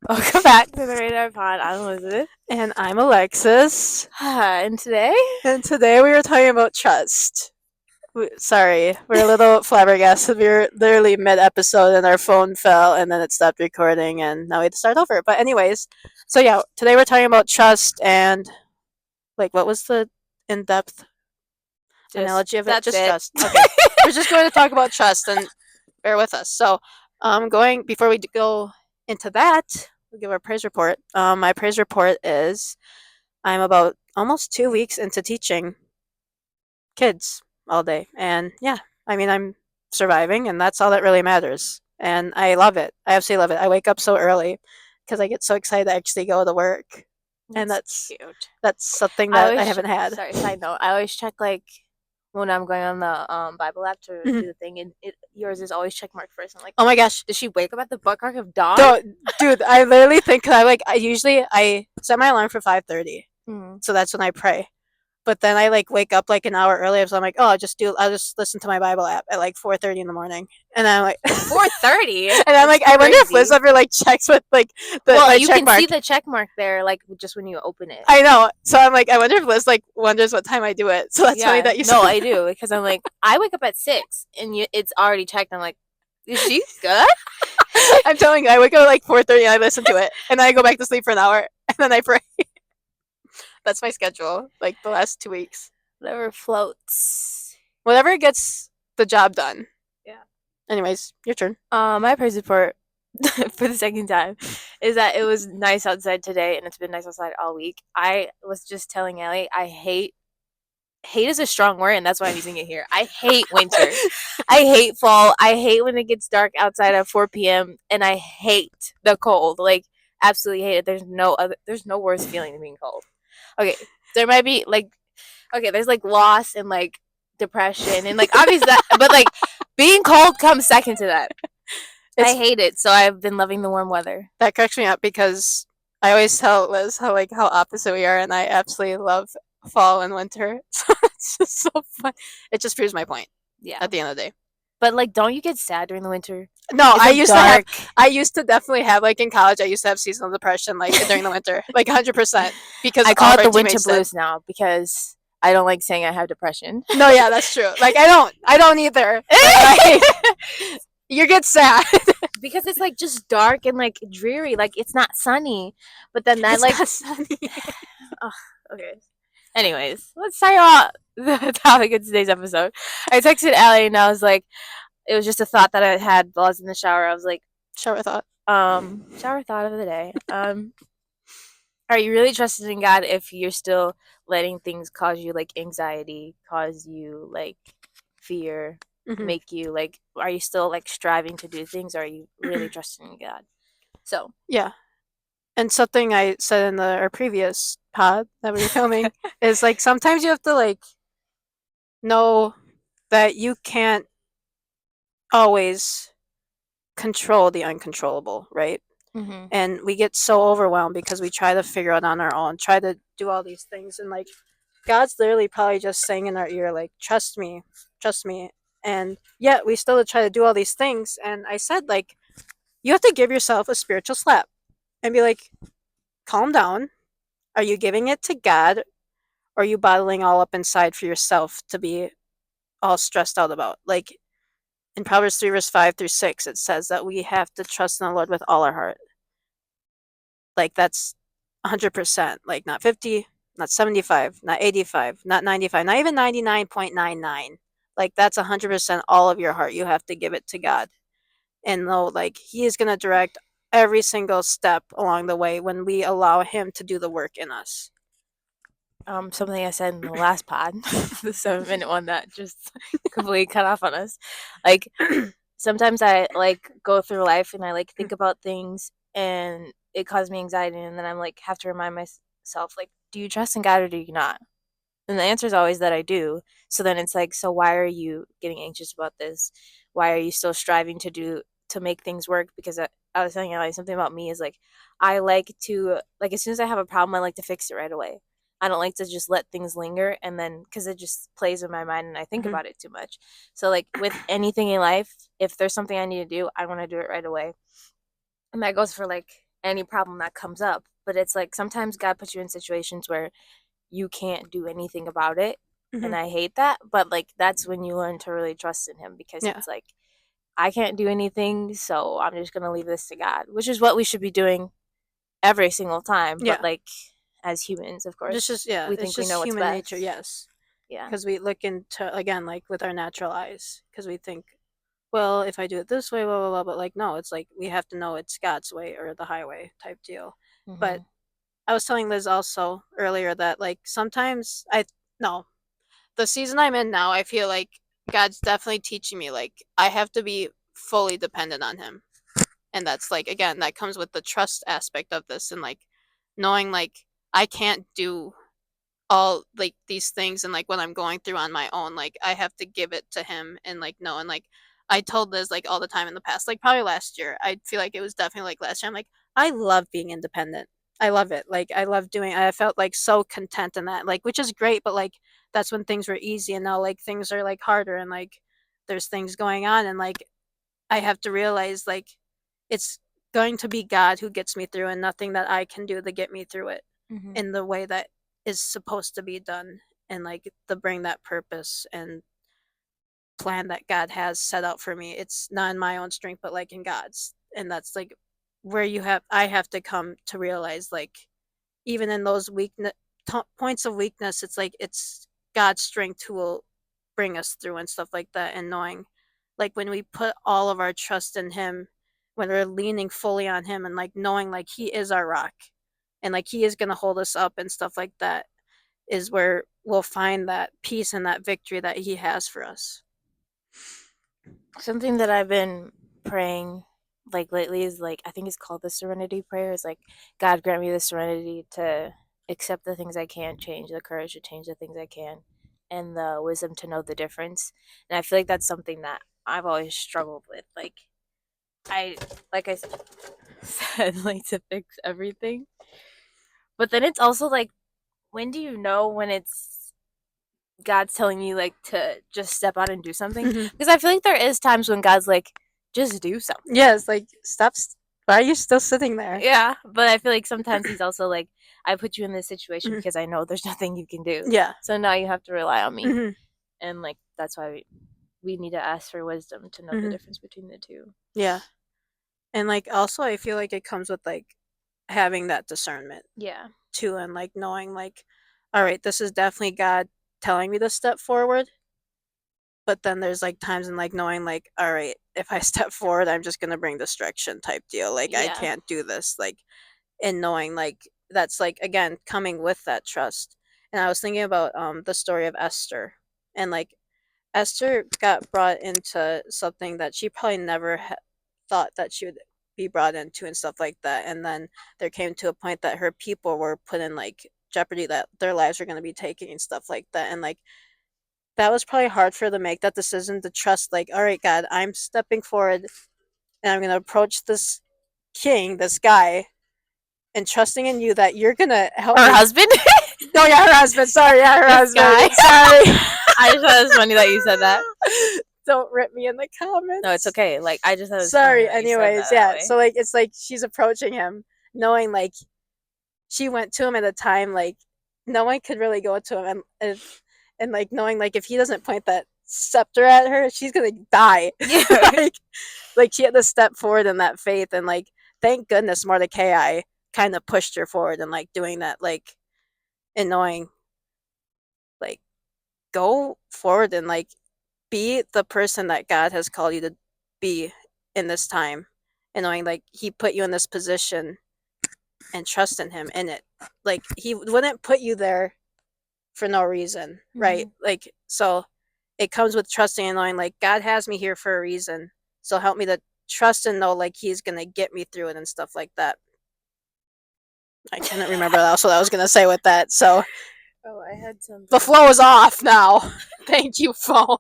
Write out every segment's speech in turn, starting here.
Welcome back to the Radar Pod. I'm Elizabeth. And I'm Alexis. And today, And today we were talking about trust. Sorry, we're a little flabbergasted. We were literally mid episode and our phone fell and then it stopped recording and now we had to start over. But, anyways, so yeah, today we're talking about trust and, like, what was the in depth analogy of it? that's Just it. trust. Okay. We're just going to talk about trust and bear with us. So, before we go into that, we'll give our praise report. My praise report is I'm about almost 2 weeks into teaching kids all day. And yeah, I mean, I'm surviving, and that's all that really matters. And I love it. I absolutely love it. I wake up so early because I get so excited to actually go to work. And that's cute. something that I haven't had. Sorry, side note. I always check like when I'm going on the Bible app to Mhm. do the thing, and yours is always check marked first. I'm like, Oh my gosh. does she wake up at the butt crack of dawn? Dude, I literally think, cause I set my alarm for 5:30. Mhm. So that's when I pray. But then I like wake up like an hour earlier, so I'm like, oh, I'll just listen to my Bible app at like 4:30 in the morning, and I'm like 4:30. and I'm like, I wonder if Liz crazy. ever like checks with like Well, my you check can mark. see the check mark there, like just when you open it. I know, so I'm like, I wonder if Liz like wonders what time I do it. So that's funny that you No, said. I do because I'm like, I wake up at 6 and it's already checked. I'm like, is she good? I'm telling you, I wake up at like 4:30 and I listen to it, and then I go back to sleep for an hour, and then I pray. That's my schedule, like the last 2 weeks. Whatever floats. Whatever gets the job done. Yeah. Anyways, your turn. My praise report for the second time is that it was nice outside today, and it's been nice outside all week. I was just telling Ellie, I hate is a strong word, and that's why I'm using it here. I hate winter. I hate fall. I hate when it gets dark outside at 4 p.m. and I hate the cold. Like, absolutely hate it. There's no worse feeling than being cold. Okay, there might be like, okay, there's like loss and like depression and like obviously that, but like being cold comes second to that. I hate it, so I've been loving the warm weather. That cracks me up because I always tell Liz how opposite we are, and I absolutely love fall and winter. So it's just so fun. It just proves my point. Yeah. At the end of the day. But like, don't you get sad during the winter? No, I used to definitely have like in college. I used to have seasonal depression like during the winter, like 100%. Because I call it the winter blues now because I don't like saying I have depression. No, yeah, that's true. Like I don't either. You get sad because it's like just dark and like dreary. Like it's not sunny. But then that it's like not sunny. oh, okay. Anyways, let's talk about the topic of today's episode. I texted Allie and I was like, it was just a thought that I had while I was in the shower. I was like, shower thought of the day. Are you really trusting in God if you're still letting things cause you like anxiety, cause you like fear, make you like, are you still like striving to do things, or are you really trusting in God? So yeah. And something I said in our previous pod that we were filming is like sometimes you have to like know that you can't always control the uncontrollable, right? And we get so overwhelmed because we try to figure it on our own, try to do all these things, and like God's literally probably just saying in our ear, like, trust me, trust me. And yet we still try to do all these things. And I said, like, you have to give yourself a spiritual slap and be like, calm down. Are you giving it to God, or are you bottling all up inside for yourself to be all stressed out about? Like in Proverbs 3, verse 5 through 6, it says that we have to trust in the Lord with all our heart. Like that's 100%. Like not 50, not 75, not 85, not 95, not even 99.99. Like that's 100% all of your heart. You have to give it to God. And know like He is going to direct every single step along the way when we allow Him to do the work in us. Something I said in the last pod, the 7-minute one that just completely cut off on us. Like sometimes I like go through life and I like think about things and it causes me anxiety, and then I'm like have to remind myself, like, do you trust in God or do you not? And the answer is always that I do. So then it's like, so why are you getting anxious about this? Why are you still striving to make things work? Because I was telling you like, something about me is like, I like to, like, as soon as I have a problem, I like to fix it right away. I don't like to just let things linger, and then because it just plays in my mind and I think about it too much. So like with anything in life, if there's something I need to do, I want to do it right away. And that goes for like any problem that comes up. But it's like sometimes God puts you in situations where you can't do anything about it. And I hate that. But like that's when you learn to really trust in him, because it's like, I can't do anything, so I'm just gonna leave this to God, which is what we should be doing every single time. But like as humans, of course, we think we know what's human best. nature. Yes. Yeah. Because we look into, again, like with our natural eyes, because we think, well, if I do it this way, blah blah blah. But like, no, it's like we have to know it's God's way or the highway type deal. But I was telling Liz also earlier that like sometimes the season I'm in now, I feel like God's definitely teaching me like I have to be fully dependent on him. And that's like, again, that comes with the trust aspect of this, and like knowing like I can't do all like these things and like what I'm going through on my own. Like I have to give it to him and like know. And like I told Liz like all the time in the past, like probably last year, I feel like it was definitely like last year, I'm like, I love being independent. I love it. Like I love doing, I felt like so content in that, like, which is great, but like that's when things were easy, and now like things are like harder, and like there's things going on, and like I have to realize like it's going to be God who gets me through, and nothing that I can do to get me through it in the way that is supposed to be done, and like to bring that purpose and plan that God has set out for me. It's not in my own strength, but like in God's. And that's like where I have to come to realize like even in those points of weakness, it's like it's God's strength who will bring us through and stuff like that. And knowing like when we put all of our trust in him, when we're leaning fully on him, and like knowing like he is our rock and like he is going to hold us up and stuff like that, is where we'll find that peace and that victory that he has for us. Something that I've been praying like lately is like, I think it's called the serenity prayer. It's like, God grant me the serenity to accept the things I can't change, the courage to change the things I can, and the wisdom to know the difference. And I feel like that's something that I've always struggled with. Like I said, like to fix everything. But then it's also like, when do you know when it's God's telling you like to just step out and do something? Because I feel like there is times when God's like, just do something. Yeah, it's like, stop. Why are you still sitting there? Yeah, but I feel like sometimes he's also like, I put you in this situation because I know there's nothing you can do. Yeah. So now you have to rely on me. And like that's why we need to ask for wisdom to know the difference between the two. Yeah. And like also I feel like it comes with like having that discernment. Yeah. Too, and like knowing like, all right, this is definitely God telling me to step forward. But then there's like times in like knowing like, all right, if I step forward, I'm just gonna bring destruction type deal. Like I can't do this. Like, and knowing like that's like again coming with that trust. And I was thinking about the story of Esther, and like Esther got brought into something that she probably never thought that she would be brought into and stuff like that. And then there came to a point that her people were put in like jeopardy, that their lives were going to be taken and stuff like that. And like that was probably hard for her to make that decision, to trust like, all right, God, I'm stepping forward and I'm going to approach this king, this guy, and trusting in you that you're going to help her husband. No, yeah, her husband. Sorry, yeah, her husband. Guy. Sorry. I just thought it was funny that you said that. Don't rip me in the comments. No, it's okay. Like I just thought it was sorry. funny Anyways, yeah. So like it's like she's approaching him, knowing like she went to him at a time like no one could really go to him, and like knowing like if he doesn't point that scepter at her, she's gonna die. Yeah. like she had to step forward in that faith, and like thank goodness Mordecai kind of pushed her forward and like doing that, like, and knowing like go forward and like be the person that God has called you to be in this time, and knowing like he put you in this position and trust in him in it. Like he wouldn't put you there for no reason, right? Like so it comes with trusting and knowing like God has me here for a reason, so help me to trust and know like he's gonna get me through it and stuff like that. I can't remember else what I was gonna say with that. So I had something. The flow is off now. Thank you, phone.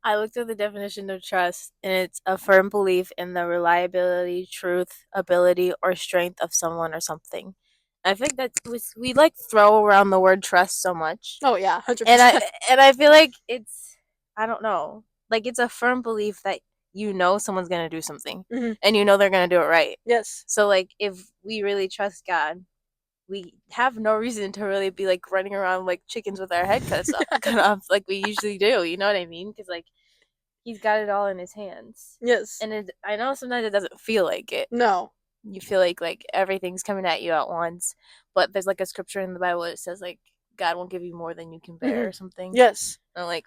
I looked at the definition of trust, and it's a firm belief in the reliability, truth, ability, or strength of someone or something. I think that we like throw around the word trust so much. Oh yeah, 100%. And I feel like it's, I don't know, like it's a firm belief that you know someone's gonna do something, Mhm. and you know they're gonna do it right. Yes. So like if we really trust God, we have no reason to really be like running around like chickens with our head cut off like we usually do. You know what I mean? Because like he's got it all in his hands. Yes. And I know sometimes it doesn't feel like it. No. You feel like everything's coming at you at once, but there's like a scripture in the Bible that says like God won't give you more than you can bear or something. Yes. And I'm like,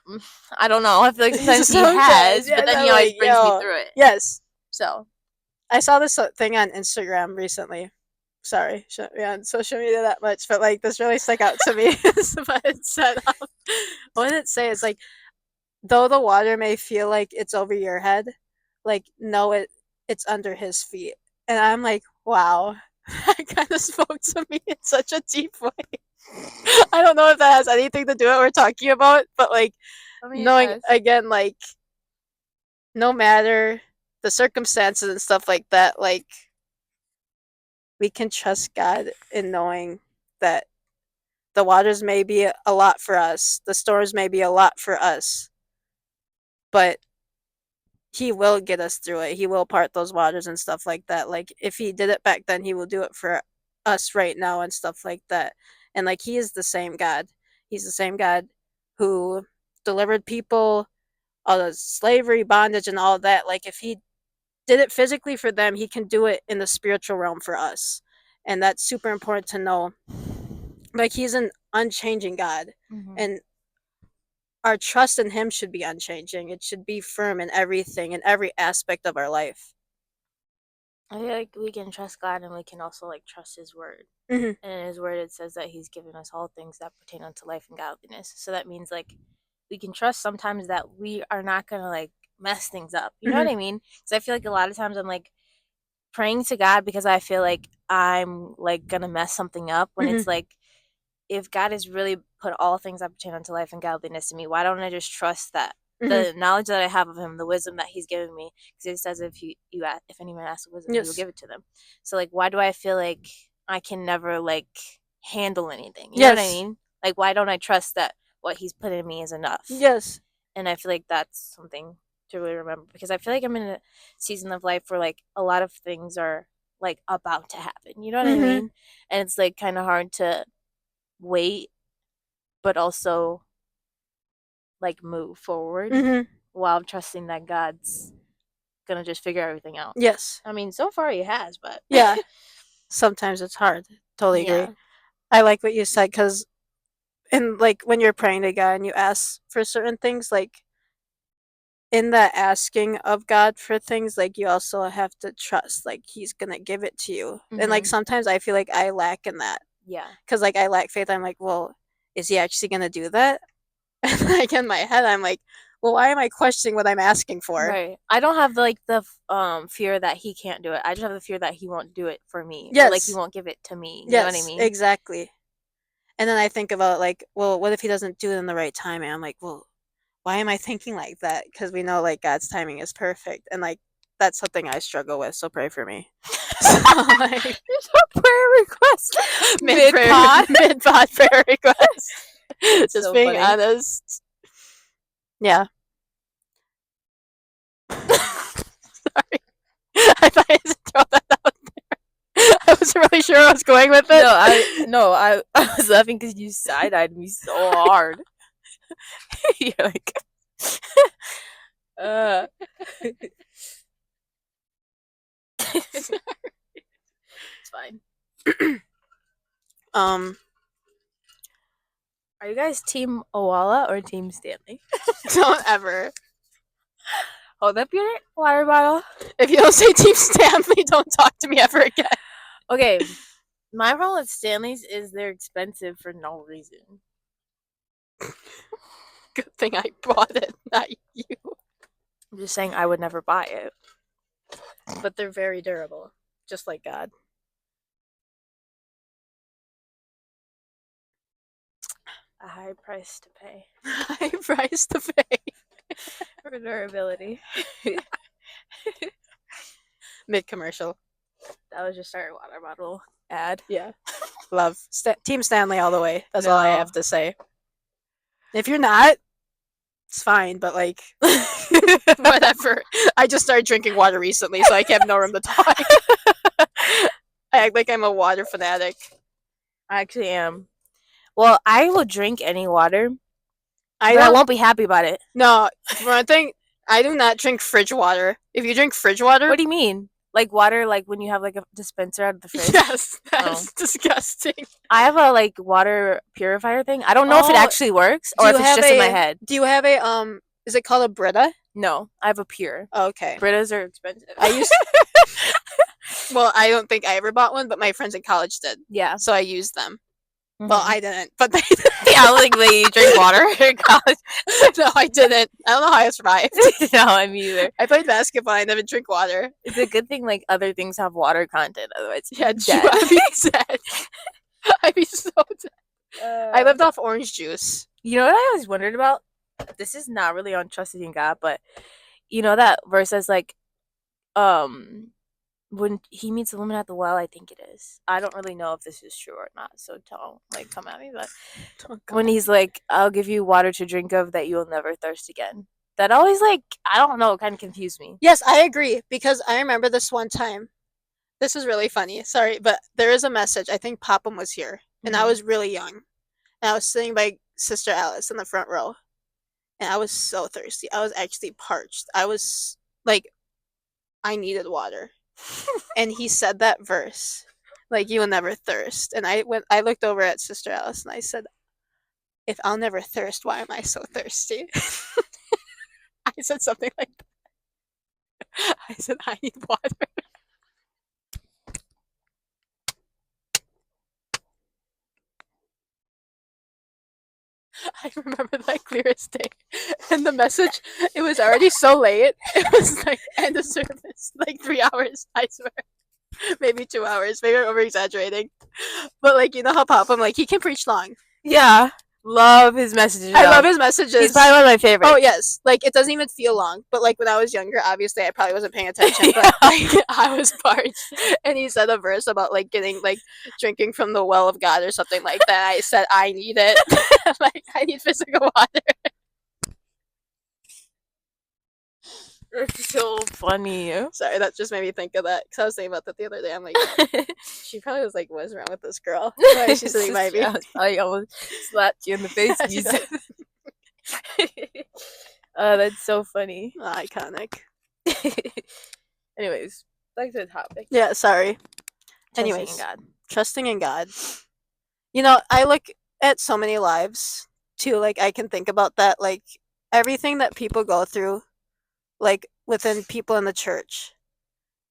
I don't know. I feel like sometimes he has, but then he always brings me through it. Yes. So I saw this thing on Instagram recently. Sorry, shouldn't be on social media that much, but like this really stuck out to me. But it said, what did it say? It's like, though the water may feel like it's over your head, like know it's under his feet. And I'm like, wow, that kind of spoke to me in such a deep way. I don't know if that has anything to do with what we're talking about, but like knowing again, like no matter the circumstances and stuff like that, like we can trust God in knowing that the waters may be a lot for us, the storms may be a lot for us, but he will get us through it. He will part those waters and stuff like that. Like if he did it back then, he will do it for us right now and stuff like that. And like he is the same God. He's the same God who delivered people out of slavery, bondage, and all that. Like if he did it physically for them, he can do it in the spiritual realm for us. And that's super important to know. Like he's an unchanging God. And our trust in him should be unchanging. It should be firm in everything, in every aspect of our life. I feel like we can trust God and we can also like trust his word. Mm-hmm. And in his word it says that he's given us all things that pertain unto life and godliness. So that means like we can trust sometimes that we are not gonna like mess things up. You know what I mean? Because I feel like a lot of times I'm like praying to God because I feel like I'm like gonna mess something up when it's like if God has really put all things that pertain unto life and godliness in me, why don't I just trust that the knowledge that I have of him, the wisdom that he's given me? Because it says if anyone asks wisdom, he will give it to them. So like, why do I feel like I can never like handle anything? You know what I mean? Like, why don't I trust that what he's put in me is enough? Yes. And I feel like that's something to really remember because I feel like I'm in a season of life where like a lot of things are like about to happen. You know what I mean? And it's like kind of hard to wait but also like move forward while trusting that God's gonna just figure everything out. Yes. I mean, so far he has, but yeah, sometimes it's hard. Totally agree. I like what you said because, and like when you're praying to God and you ask for certain things, like in that asking of God for things, like you also have to trust, like He's gonna give it to you. And like sometimes I feel like I lack in that. Yeah. Because like I lack faith. I'm like, well, is He actually gonna do that? And like in my head, I'm like, well, why am I questioning what I'm asking for? Right. I don't have like the fear that he can't do it. I just have the fear that he won't do it for me. Yes. Or, like he won't give it to me. You know what I mean? Exactly. And then I think about like, well, what if he doesn't do it in the right time? And I'm like, well, why am I thinking like that? Because we know like God's timing is perfect, and like that's something I struggle with. So pray for me. So, like, there's a prayer request mid pod prayer request. Just so being honest. Yeah. Sorry. I thought I just throw that out there. I wasn't really sure where I was going with it. I was laughing because you side-eyed me so hard. You're like, it's fine. Are you guys Team Owala or Team Stanley? Don't ever. Hold up your water bottle. If you don't say Team Stanley, don't talk to me ever again. Okay, my problem with Stanley's is they're expensive for no reason. Good thing I bought it, not you. I'm just saying I would never buy it. But they're very durable, just like God. A high price to pay. High price to pay. For durability. Mid-commercial. That was just our water bottle ad. Yeah. Love. Team Stanley all the way. That's all I have to say. If you're not, it's fine, but like whatever. I just started drinking water recently, so I have no room to talk. I act like I'm a water fanatic. I actually am. Well, I will drink any water, but I won't be happy about it. No, for one thing, I do not drink fridge water. If you drink fridge water, What do you mean? Like water, like when you have like a dispenser out of the fridge? yes, that's disgusting. I have a like water purifier thing. I don't know if it actually works or if it's just in my head. Do you have a is it called a Brita? No, I have a Pure. Okay. Britas are expensive. I used well, I don't think I ever bought one, but my friends in college did. Yeah. So I used them. Well, I didn't, but they yeah, I was like, wait, you drink water in college? No, I didn't. I don't know how I survived. No, I mean either. I played basketball. I never drink water. It's a good thing like other things have water content. Otherwise, yeah, I'd be sad. I'd be so dead. I lived off orange juice. You know what I always wondered about? This is not really on trusting in God, but you know that verse says like, when he meets the woman at the well, I think it is. I don't really know if this is true or not, so don't like come at me. But when he's like, "I'll give you water to drink of that you'll never thirst again," that always like I don't know, kind of confused me. Yes, I agree because I remember this one time. This is really funny. Sorry, but there is a message. I think Popham was here, and I was really young, and I was sitting by Sister Alice in the front row, and I was so thirsty. I was actually parched. I was like, I needed water. And he said that verse, like you will never thirst. And I looked over at Sister Alice and I said, if I'll never thirst, why am I so thirsty? I said something like that. I said, I need water. I remember that clear as day. And the message, it was already so late. It was like end of service, like 3 hours, I swear. Maybe 2 hours. Maybe I'm over exaggerating. But like you know how Popham, like he can preach long. Yeah. Love his messages. I love his messages. He's probably one of my favorites. Oh yes. Like it doesn't even feel long. But like when I was younger, obviously I probably wasn't paying attention. But like I was parched. And he said a verse about like getting like drinking from the well of God or something like that. I said I need it. Like I need physical water. It's so funny. Sorry, that just made me think of that because I was thinking about that the other day. I'm like, she probably was like, "What's wrong with this girl?" Like, she's sitting by me. I almost slapped you in the face. Oh, that's so funny. Iconic. Anyways, back to the topic. Yeah, sorry. Anyways, trusting in God. You know, I look at so many lives too. Like I can think about that. Like everything that people go through. Like within people in the church,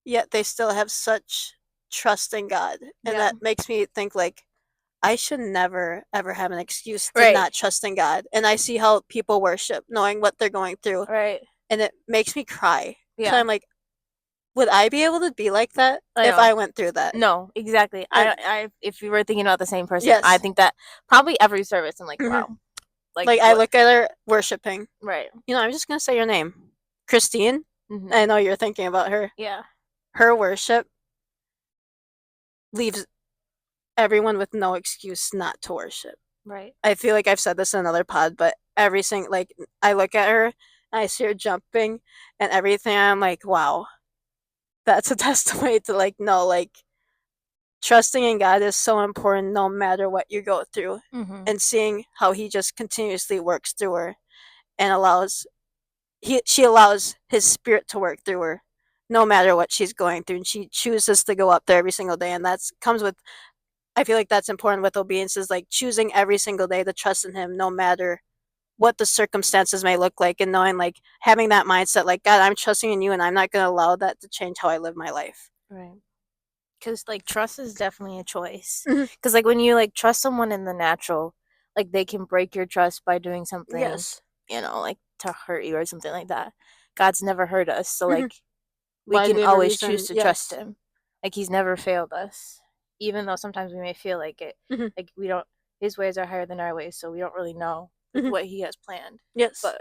yet they still have such trust in God, and that makes me think like I should never ever have an excuse to not trust in God. And I see how people worship, knowing what they're going through, right? And it makes me cry. Yeah, so I'm like, would I be able to be like that if I went through that? No, exactly. I if you were thinking about the same person, yes. I think that probably every service. I'm like, wow, like I look at her worshiping, right? You know, I'm just gonna say your name. Christine, I know you're thinking about her. Yeah. Her worship leaves everyone with no excuse not to worship. Right. I feel like I've said this in another pod, but every single, like, I look at her, and I see her jumping and everything, I'm like, wow. That's a testimony to, like, no, like, trusting in God is so important no matter what you go through. And seeing how he just continuously works through her and she allows his spirit to work through her no matter what she's going through, and she chooses to go up there every single day, and that's comes with I feel like that's important with obedience, is like choosing every single day to trust in him no matter what the circumstances may look like, and knowing like having that mindset like, God, I'm trusting in you and I'm not going to allow that to change how I live my life. Right. Because like trust is definitely a choice, because like when you like trust someone in the natural, like they can break your trust by doing something, yes, you know, like to hurt you or something like that. God's never hurt us, so like we can always choose to trust him. Like he's never failed us, even though sometimes we may feel like it. Like we don't, his ways are higher than our ways, so we don't really know what he has planned. Yes, but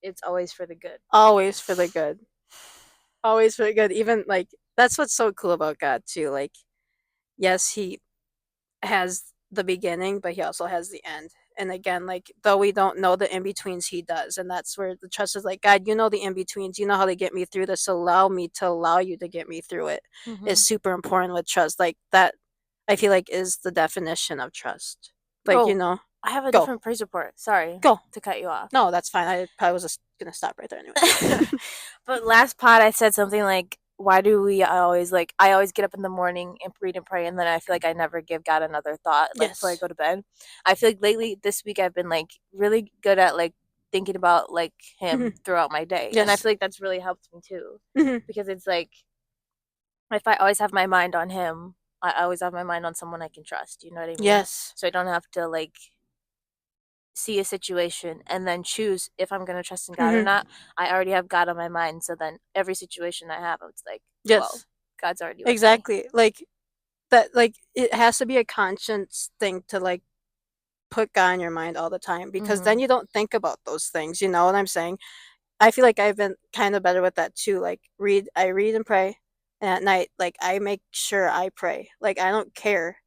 it's always for the good. Always for the good. Always for the good. Even like that's what's so cool about God too. Like, yes, he has the beginning, but he also has the end. And again, like, though we don't know the in betweens, he does. And that's where the trust is like, God, you know the in betweens, you know how to get me through this. Allow me to allow you to get me through it. Is super important with trust. Like, that, I feel like, is the definition of trust. Like, Oh, I have a go. different praise report. Sorry Go. to cut you off. No, that's fine. I probably was just going to stop right there anyway. But last pod, I said something like, why do we always, like, I always get up in the morning and read and pray, and then I feel like I never give God another thought, like, before I go to bed. I feel like lately, this week, I've been, like, really good at, like, thinking about, like, him throughout my day. And I feel like that's really helped me, too. Because it's, like, if I always have my mind on him, I always have my mind on someone I can trust. You know what I mean? Yes. So I don't have to, like, see a situation and then choose if I'm going to trust in God or not. I already have God on my mind. So then every situation I have, it's like, well, God's already with exactly. me. Like, that, like, it has to be a conscious thing to, like, put God in your mind all the time, because then you don't think about those things. You know what I'm saying? I feel like I've been kind of better with that too. Like, I read and pray, and at night, like, I make sure I pray. Like, I don't care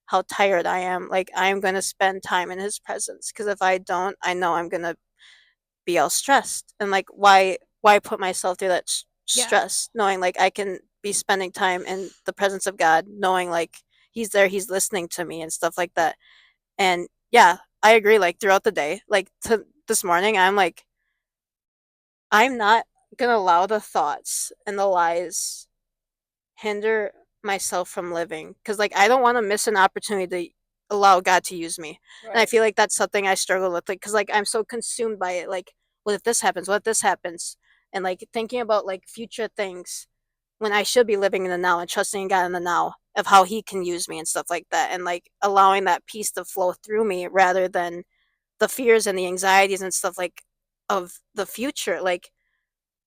how tired I am. Like, I'm going to spend time in his presence, because if I don't, I know I'm going to be all stressed. And, like, why put myself through that stress, knowing, like, I can be spending time in the presence of God, knowing, like, he's there, he's listening to me and stuff like that. And yeah, I agree. Like, throughout the day, like, to this morning, I'm like, I'm not gonna allow the thoughts and the lies hinder myself from living, because, like, I don't want to miss an opportunity to allow God to use me. And I feel like that's something I struggle with, like, because, like, I'm so consumed by it. Like, what if this happens? What if this happens? And, like, thinking about, like, future things, when I should be living in the now and trusting God in the now of how he can use me and stuff like that, and, like, allowing that peace to flow through me rather than the fears and the anxieties and stuff, like, of the future. Like,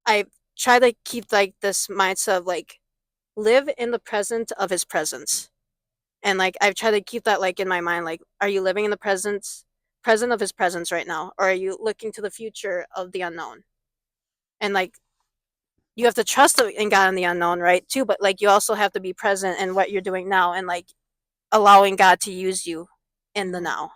I try to keep, like, this mindset of, like, live in the present of his presence. And, like, I've tried to keep that, like, in my mind. Like, are you living in the present of his presence right now? Or are you looking to the future of the unknown? And, like, you have to trust in God in the unknown, right? Too, but, like, you also have to be present in what you're doing now, and, like, allowing God to use you in the now.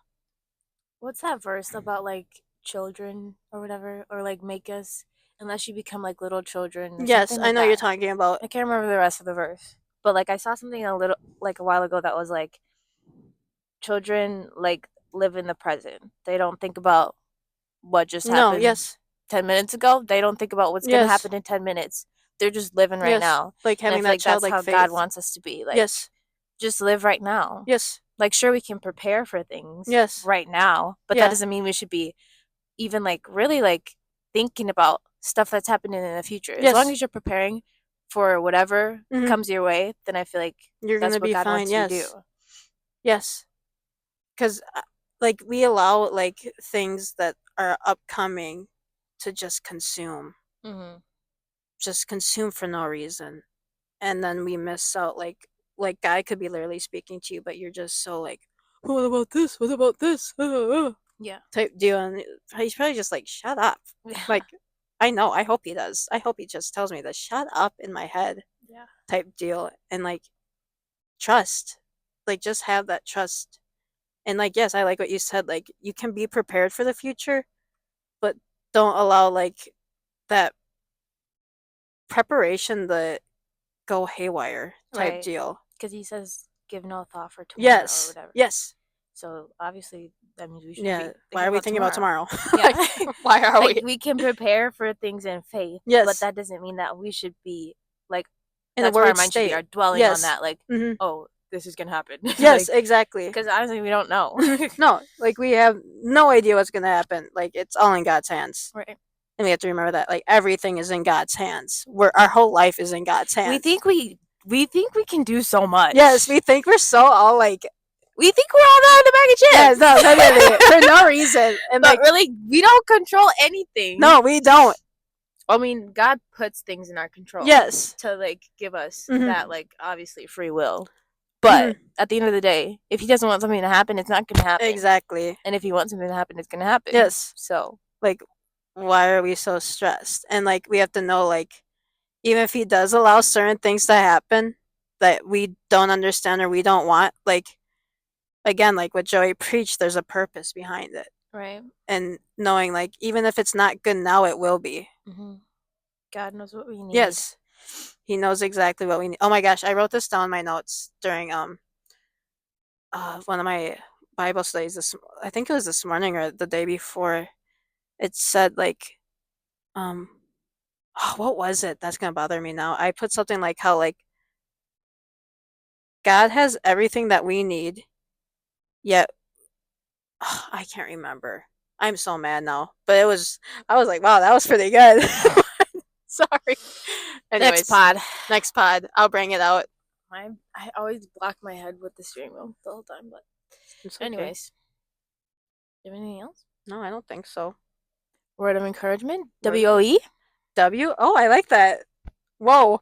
What's that verse about, like, children or whatever, or, like, make us unless you become like little children? Yes, I like know that. You're talking about. I can't remember the rest of the verse, but, like, I saw something a while ago that was like, children, like, live in the present. They don't think about what just happened. 10 minutes ago. They don't think about what's going to happen in 10 minutes. They're just living right now. Like, having that childlike that's how faith. God wants us to be. Like, just live right now. Like, sure, we can prepare for things right now, but that doesn't mean we should be even, like, really, like, thinking about stuff that's happening in the future. As long as you're preparing for whatever comes your way, then I feel like you're that's gonna what be God fine. wants you to do. Yes, because, like, we allow, like, things that are upcoming to just consume, just consume for no reason, and then we miss out. Like, God could be literally speaking to you, but you're just so like, what about this? What about this? Yeah. Type deal, and he's probably just like, shut up. Like, I know. I hope he does. I hope he just tells me to shut up in my head. Yeah. Type deal, and, like, trust. Like, just have that trust. And, like, yes, I like what you said. Like, you can be prepared for the future, but don't allow, like, that preparation to go haywire type deal. Because he says, give no thought for tomorrow or whatever. Yes. So obviously that means we should Yeah. be Why are we thinking about tomorrow? Yeah. Why are like, we? we can prepare for things in faith, but that doesn't mean that we should be, like, in that's where our mind should be dwelling on that, like, oh, this is gonna happen. Yes, like, exactly. Because honestly, we don't know. No, like, we have no idea what's gonna happen. Like, it's all in God's hands. Right. And we have to remember that, like, everything is in God's hands. Our whole life is in God's hands. We think we can do so much. Yes, we think we're so all, like, we think we're all in the bag of chips. Yes, no, for no reason. And, but, like, really, we don't control anything. No, we don't. I mean, God puts things in our control. Yes. To, like, give us that, like, obviously free will. But at the end of the day, if he doesn't want something to happen, it's not going to happen. Exactly. And if he wants something to happen, it's going to happen. Yes. So, like, why are we so stressed? And, like, we have to know, like, even if he does allow certain things to happen that we don't understand or we don't want, like, again, like what Joey preached, there's a purpose behind it. Right. And knowing, like, even if it's not good now, it will be. Mm-hmm. God knows what we need. Yes. He knows exactly what we need. Oh my gosh, I wrote this down in my notes during one of my Bible studies I think it was this morning or the day before. It said like oh, what was it? That's gonna bother me now. I put something like how like God has everything that we need, yet I can't remember. I'm so mad now. But I was like, wow, that was pretty good. Sorry. Anyways, Next pod. I'll bring it out. I always block my head with the steering wheel the whole time, but okay. Anyways. Do you have anything else? No, I don't think so. Word of encouragement? WOE? W? Oh, I like that. Whoa.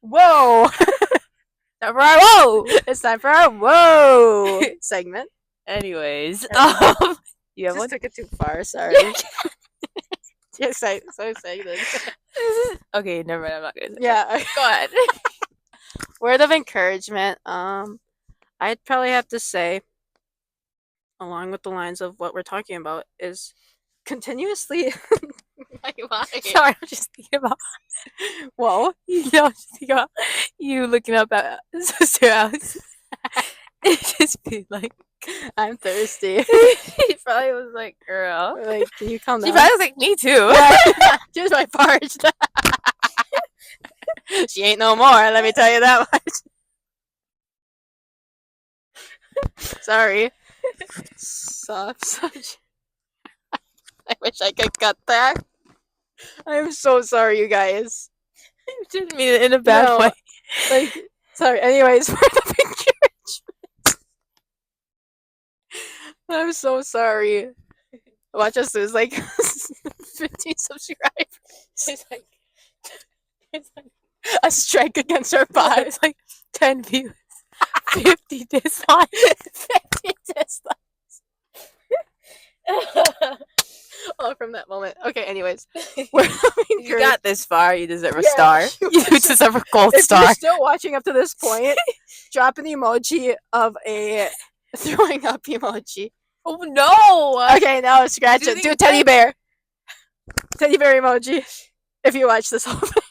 Whoa. Whoa! It's time for our whoa segment. Anyways, you have one? Took it too far. Sorry. Yes, so excited. Okay, never mind. I'm not gonna say Yeah, go ahead. Word of encouragement. I'd probably have to say, along with the lines of what we're talking about, is continuously. Why? Sorry, I'm just thinking about. Whoa. I'm just thinking about you looking up at Sister Alice. It just be like, I'm thirsty. She probably was like, girl. Like, can you calm down? She probably was like, me too. Yeah, she was my parched. She ain't no more, let me tell you that much. Sorry. Soft. I wish I could cut that. I'm so sorry, you guys. I didn't mean it in a bad way. Like, sorry. Anyways, for the encouragement. I'm so sorry. Watch us lose like 15 subscribers. It's like a strike against our pod. It's like 10 views, 50 dislikes, 50 dislikes. Oh, from that moment. Okay, anyways. You got this far, you deserve a star. You deserve a gold if star. If you're still watching up to this point, drop an emoji of a throwing up emoji. Oh, no! Okay, now scratch it. Do a teddy bear. Teddy bear emoji. If you watch this whole thing.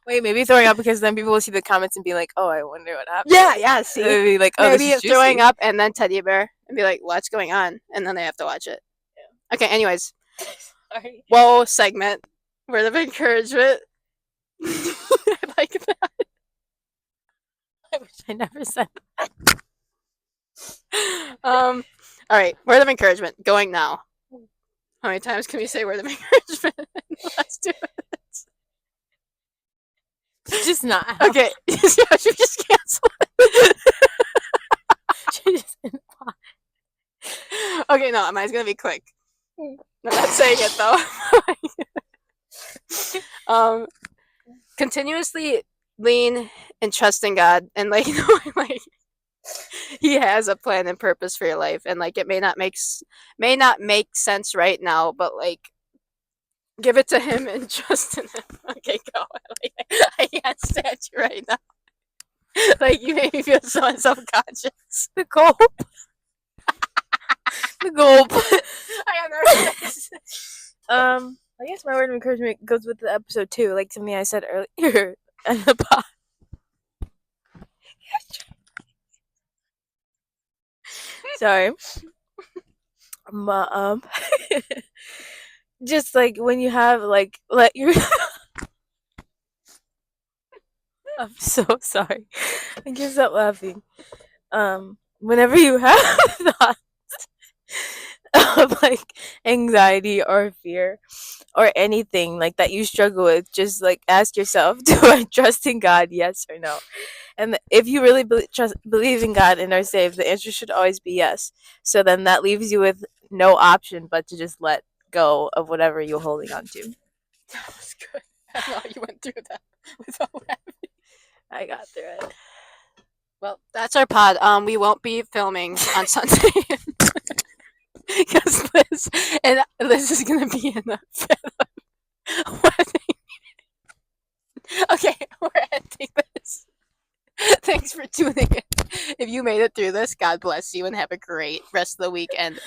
Wait, maybe throwing up because then people will see the comments and be like, oh, I wonder what happened. Yeah, see? Be like, oh, maybe this is throwing up and then teddy bear and be like, what's going on? And then they have to watch it. Yeah. Okay, anyways. Sorry. Whoa, segment. Word of encouragement. I like that. I wish I never said that. All right, word of encouragement. Going now. How many times can we say word of encouragement in the last 2 minutes? Just not. Okay, yeah, she just cancel it. She just okay, no, mine's gonna be quick. I'm not saying it though. Continuously lean and trust in God, and like knowing like He has a plan and purpose for your life, and like it may not make sense right now, but like give it to Him and trust in Him. Okay, go. Like, I can't stand you right now. Like you made me feel so self-conscious. The gulp. The gulp. I got nervous. I guess my word of encouragement goes with the episode too, like something I said earlier in the pod. Sorry. Just like when you have like let your I'm so sorry. I can't stop laughing. Whenever you have thoughts of like anxiety or fear or anything like that you struggle with, just like ask yourself, do I trust in God, yes or no? And if you really believe in God and are saved, the answer should always be yes. So then that leaves you with no option but to just let go of whatever you're holding on to. That was good. I know you went through that without laughing. I got through it. Well, that's our pod. We won't be filming on Sunday because Liz is gonna be in the wedding. Okay, we're ending this. Thanks for through this. God bless you and have a great rest of the weekend.